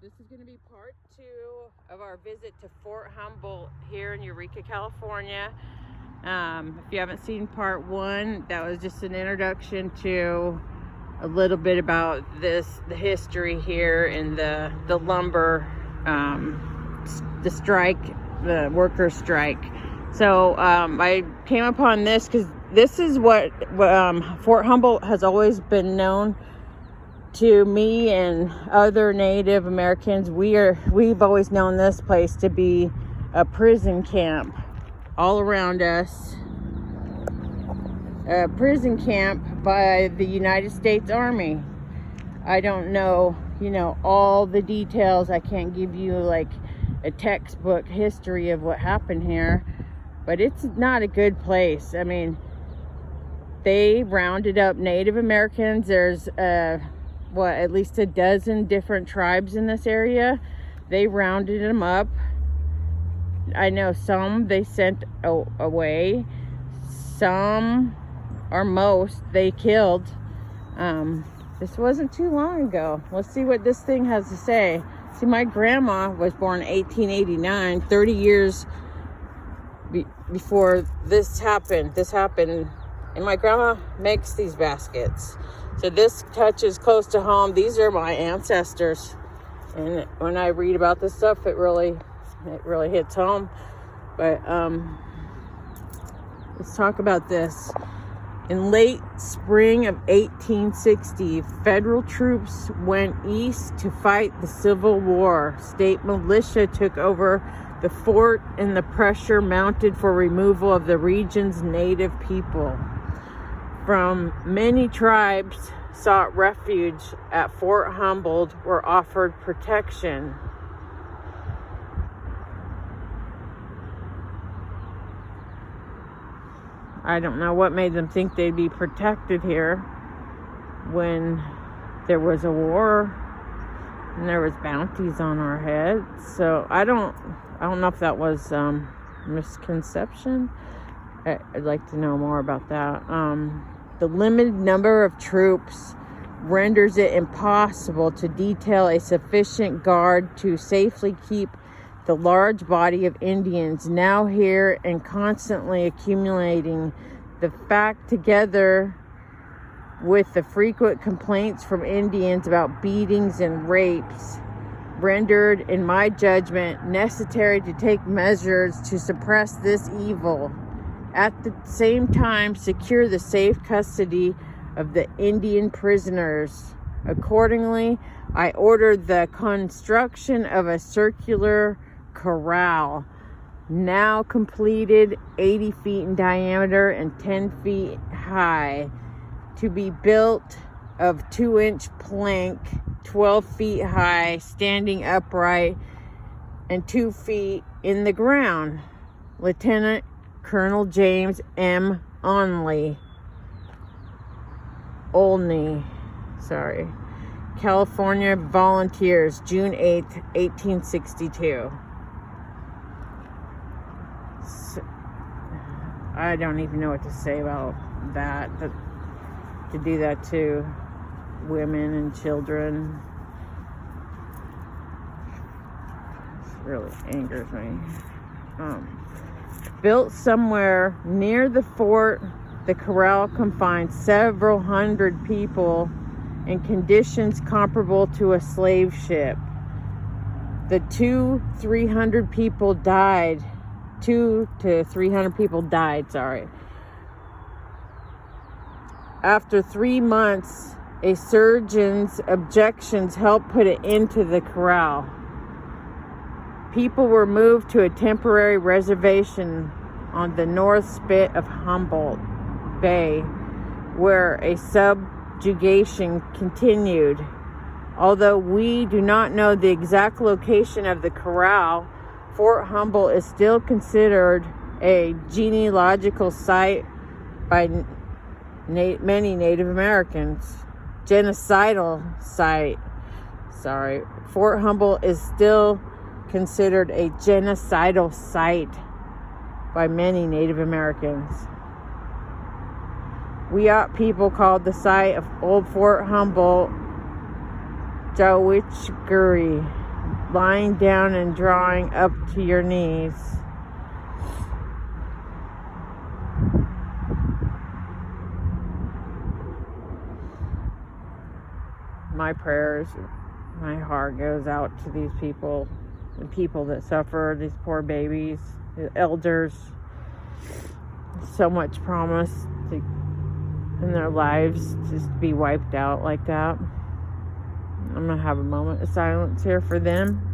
This is going to be part 2 of our visit to Fort Humboldt here in Eureka, California. If you haven't seen part 1, that was just an introduction to a little bit about the history here and the lumber, the strike, the workers' strike. So I came upon this because this is what Fort Humboldt has always been known to me and other Native Americans. We've always known this place to be a prison camp all around us. A prison camp by the United States Army. I don't know, all the details. I can't give you like a textbook history of what happened here, but it's not a good place. I mean, they rounded up Native Americans. There's at least a dozen different tribes in this area. They rounded them up. I know some they sent away, some or most they killed. This wasn't too long ago. Let's see what this thing has to say. See, my grandma was born in 1889, 30 years before this happened. And my grandma makes these baskets. So this touches close to home. These are my ancestors. And when I read about this stuff, it really hits home. But let's talk about this. In late spring of 1860, federal troops went east to fight the Civil War. State militia took over the fort, and the pressure mounted for removal of the region's native people. From many tribes sought refuge at Fort Humboldt, were offered protection. I don't know what made them think they'd be protected here when there was a war and there was bounties on our heads. So I don't know if that was misconception. I'd like to know more about that. The limited number of troops renders it impossible to detail a sufficient guard to safely keep the large body of Indians now here and constantly accumulating. The fact, together with the frequent complaints from Indians about beatings and rapes, rendered, in my judgment, necessary to take measures to suppress this evil. At the same time, secure the safe custody of the Indian prisoners. Accordingly, I ordered the construction of a circular corral, now completed, 80 feet in diameter and 10 feet high, to be built of 2-inch plank, 12 feet high, standing upright, and 2 feet in the ground. Lieutenant Colonel James M. Olney, California Volunteers, June 8th, 1862. So, I don't even know what to say about that, but to do that to women and children really angers me. Built somewhere near the fort, the corral confined several hundred people in conditions comparable to a slave ship. The 200 to 300 people died. After 3 months, a surgeon's objections helped put it into the corral. People were moved to a temporary reservation on the north spit of Humboldt Bay, where a subjugation continued. Although we do not know the exact location of the corral, Fort Humboldt is still considered a genealogical site by many Native Americans. Fort Humboldt is still considered a genocidal site by many Native Americans. Wiyot people called the site of Old Fort Humboldt Jawitchguri. lying down and drawing up to your knees. My prayers, my heart goes out to these people, the people that suffer, these poor babies, the elders. So much promise in their lives just to be wiped out like that. I'm going to have a moment of silence here for them.